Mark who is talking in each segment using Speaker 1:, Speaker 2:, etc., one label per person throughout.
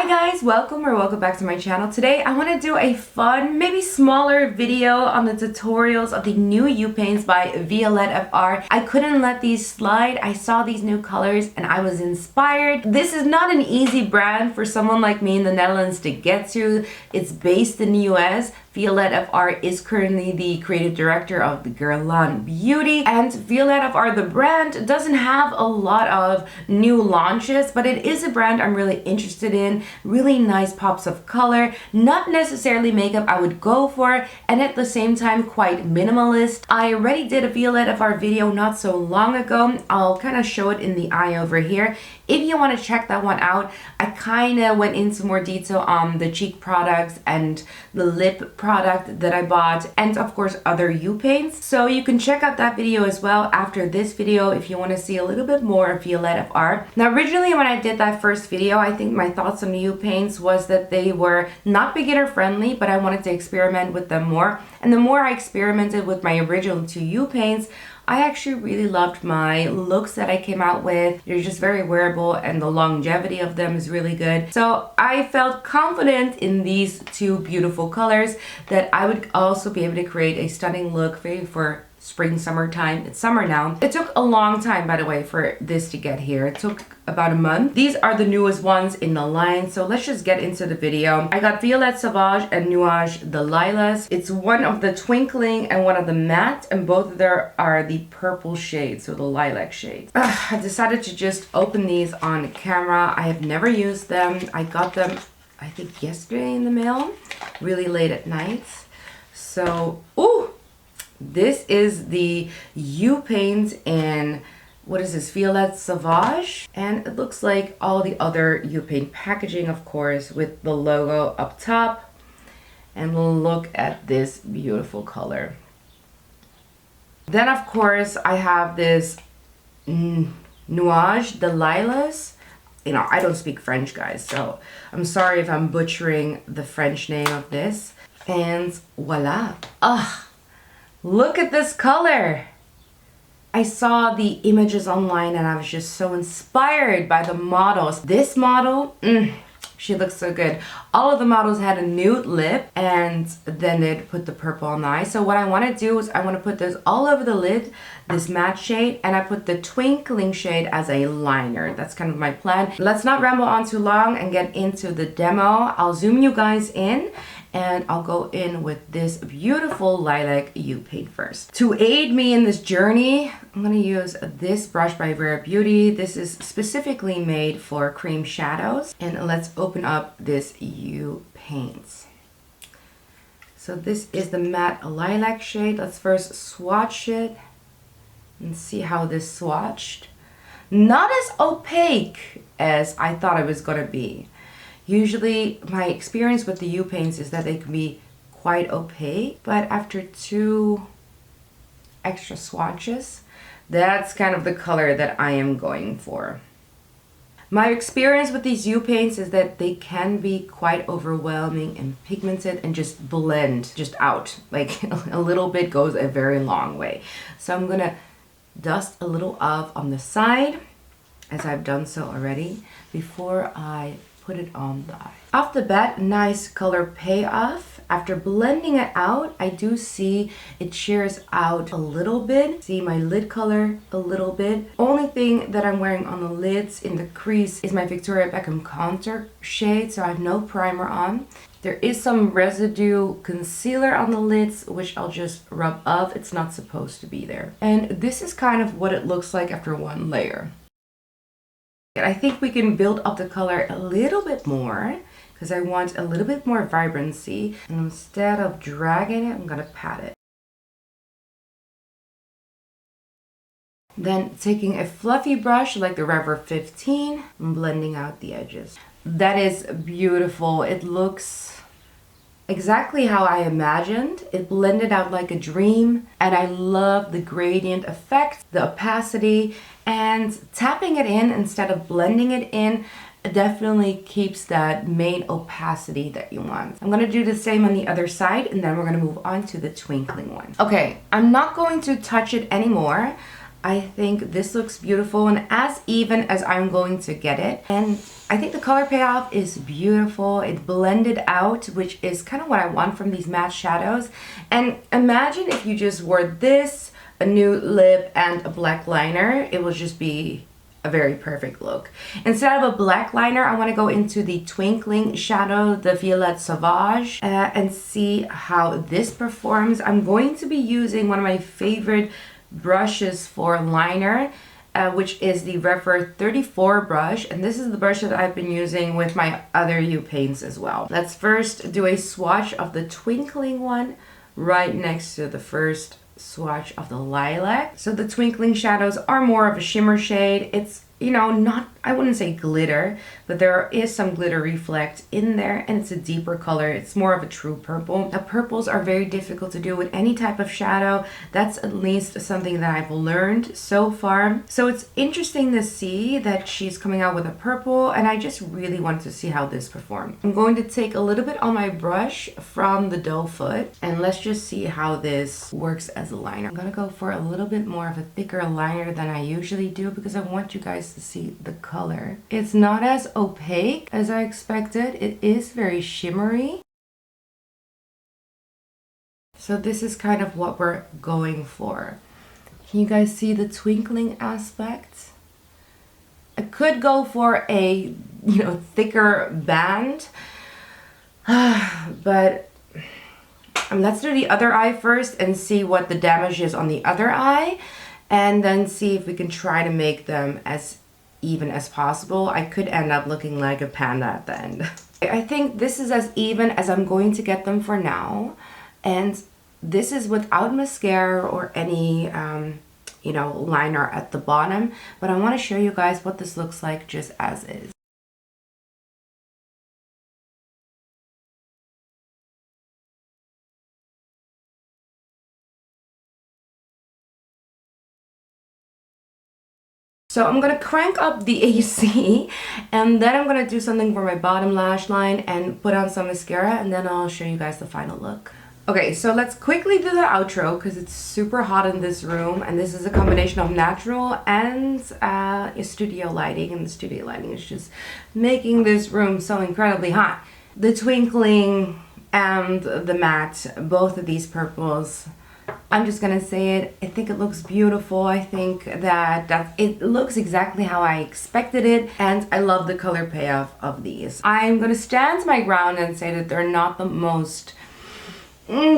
Speaker 1: guys, welcome back to my channel. Today I want to do a fun, maybe smaller video on the tutorials of the new Yeux paints by Violette Fr. I couldn't let these slide. I saw these new colors and I was inspired. This is not an easy brand for someone like me in the Netherlands to get to. It's based in the US. Violette Fr is currently the creative director of the Guerlain Beauty, and Violette Fr, the brand, doesn't have a lot of new launches, but it is a brand I'm really interested in. Really nice pops of color, not necessarily makeup I would go for, and at the same time quite minimalist. I already did a Violette Fr video not so long ago. I'll kind of show it in the eye over here. If you want to check that one out, I kind of went into more detail on the cheek products and the lip product that I bought, and of course other Yeux paints. So you can check out that video as well after this video if you want to see a little bit more of Violette Fr. Now originally when I did that first video, I think my thoughts on Yeux paints was that they were not beginner friendly, but I wanted to experiment with them more. And the more I experimented with my original two Yeux paints, I actually really loved my looks that I came out with. They're just very wearable and the longevity of them is really good. So I felt confident in these two beautiful colors that I would also be able to create a stunning look for spring, summertime. It's summer now. It took a long time, by the way, for this to get here. It took about a month. These are the newest ones in the line, so let's just get into the video. I got Violette Sauvage and Nuage de Lilas. It's one of the twinkling and one of the matte, and both of them are the purple shades, so the lilac shade. I decided to just open these on camera. I have never used them. I got them, I think, yesterday in the mail, really late at night. So, ooh! This is the Yeux paint in, what is this, Violette Sauvage? And it looks like all the other Yeux paint packaging, of course, with the logo up top. And we'll look at this beautiful color. Then, of course, I have this Nuage de Lilas. You know, I don't speak French, guys, so I'm sorry if I'm butchering the French name of this. And voila. Ugh. Look at this color. I saw the images online and I was just so inspired by the models. This model, she looks so good. All of the models had a nude lip and then they'd put the purple on the eye. So what I want to do is I want to put this all over the lid, this matte shade, and I put the twinkling shade as a liner. That's kind of my plan. Let's not ramble on too long and get into the demo. I'll zoom you guys in and I'll go in with this beautiful lilac Yeux paint first. To aid me in this journey, I'm going to use this brush by Rephr Beauty. This is specifically made for cream shadows. And let's open up this Yeux paints. So this is the matte lilac shade. Let's first swatch it and see how this swatched. Not as opaque as I thought it was going to be. Usually my experience with the Yeux paints is that they can be quite opaque, but after two extra swatches, that's kind of the color that I am going for. My experience with these Yeux paints is that they can be quite overwhelming and pigmented and just blend just out. Like a little bit goes a very long way. So I'm gonna dust a little off on the side, as I've done so already, before I put it on the eye. Off the bat, nice color payoff. After blending it out, I do see it shears out a little bit. See my lid color a little bit. Only thing that I'm wearing on the lids in the crease is my Victoria Beckham contour shade, so I have no primer on. There is some residue concealer on the lids, which I'll just rub off. It's not supposed to be there. And this is kind of what it looks like after one layer. I think we can build up the color a little bit more because I want a little bit more vibrancy. And instead of dragging it, I'm going to pat it. Then taking a fluffy brush like the Rephr 15 and blending out the edges. That is beautiful. It looks exactly how I imagined. It blended out like a dream, and I love the gradient effect, the opacity, and tapping it in instead of blending it in definitely keeps that main opacity that you want. I'm gonna do the same on the other side, and then we're gonna move on to the twinkling one. Okay, I'm not going to touch it anymore. I think this looks beautiful and as even as I'm going to get it. And I think the color payoff is beautiful. It blended out, which is kind of what I want from these matte shadows. And imagine if you just wore this, a nude lip, and a black liner. It will just be a very perfect look. Instead of a black liner, I want to go into the twinkling shadow, the Violette Sauvage, and see how this performs. I'm going to be using one of my favorite brushes for liner, which is the Rephr 34 brush, and this is the brush that I've been using with my other Yeux paints as well. Let's first do a swatch of the twinkling one right next to the first swatch of the lilac. So the twinkling shadows are more of a shimmer shade. It's, you know, not, I wouldn't say glitter, but there is some glitter reflect in there, and it's a deeper color. It's more of a true purple. Now, purples are very difficult to do with any type of shadow. That's at least something that I've learned so far. So it's interesting to see that she's coming out with a purple, and I just really want to see how this performs. I'm going to take a little bit on my brush from the doe foot, and let's just see how this works as a liner. I'm gonna go for a little bit more of a thicker liner than I usually do because I want you guys to see the color. It's not as opaque as I expected. It is very shimmery. So this is kind of what we're going for. Can you guys see the twinkling aspect? I could go for a, you know, thicker band, but let's do the other eye first and see what the damage is on the other eye, and then see if we can try to make them as even as possible. I could end up looking like a panda at the end. I think this is as even as I'm going to get them for now, and this is without mascara or any you know, liner at the bottom, but I want to show you guys what this looks like just as is. So I'm gonna crank up the AC, and then I'm gonna do something for my bottom lash line and put on some mascara, and then I'll show you guys the final look. Okay, so let's quickly do the outro because it's super hot in this room, and this is a combination of natural and studio lighting, and the studio lighting is just making this room so incredibly hot. The twinkling and the matte, both of these purples, I'm just gonna say it, I think it looks beautiful. I think that it looks exactly how I expected it, and I love the color payoff of these. I'm gonna stand my ground and say that they're not the most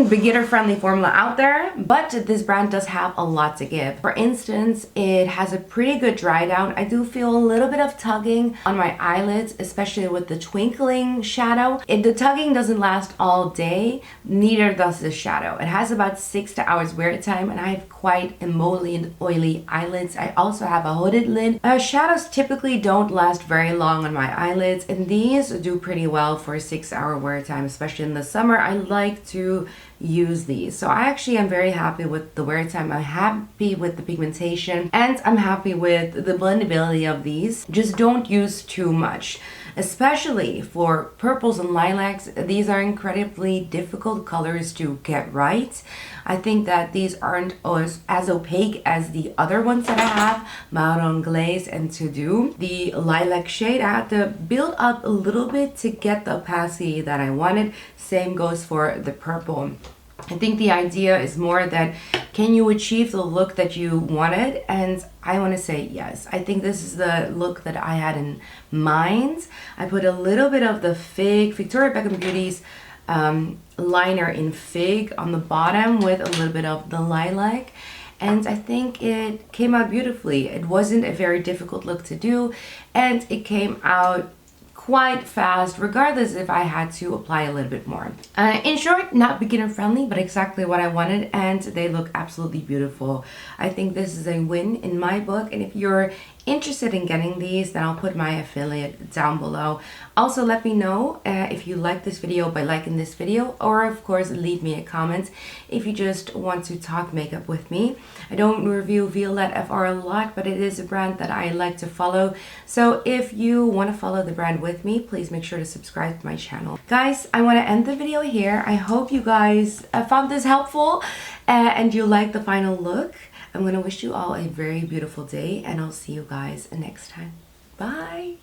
Speaker 1: beginner friendly formula out there, but this brand does have a lot to give. For instance, it has a pretty good dry down. I do feel a little bit of tugging on my eyelids, especially with the twinkling shadow. The tugging doesn't last all day, neither does the shadow. It has about 6 hours wear time, and I have quite emollient, oily eyelids. I also have a hooded lid. Shadows typically don't last very long on my eyelids, and these do pretty well for a 6-hour wear time, especially in the summer. I like to use these. So I actually am very happy with the wear time. I'm happy with the pigmentation, and I'm happy with the blendability of these. Just don't use too much, especially for purples and lilacs. These are incredibly difficult colors to get right. I think that these aren't as opaque as the other ones that I have, Marron Glaze and To Do. The lilac shade, I had to build up a little bit to get the opacity that I wanted. Same goes for the purple. I think the idea is more that can you achieve the look that you wanted? And I want to say yes. I think this is the look that I had in mind. I put a little bit of the Victoria Beckham Beauty's liner in Fig on the bottom with a little bit of the lilac, and I think it came out beautifully. It wasn't a very difficult look to do, and it came out quite fast, regardless if I had to apply a little bit more. In short, not beginner friendly, but exactly what I wanted, and they look absolutely beautiful. I think this is a win in my book, and if you're interested in getting these, then I'll put my affiliate down below. Also, let me know if you like this video by liking this video, or of course leave me a comment if you just want to talk makeup with me. I don't review Violette FR a lot, but it is a brand that I like to follow. So if you want to follow the brand with me, please make sure to subscribe to my channel. Guys, I want to end the video here. I hope you guys found this helpful and you like the final look. I'm going to wish you all a very beautiful day, and I'll see you guys next time. Bye!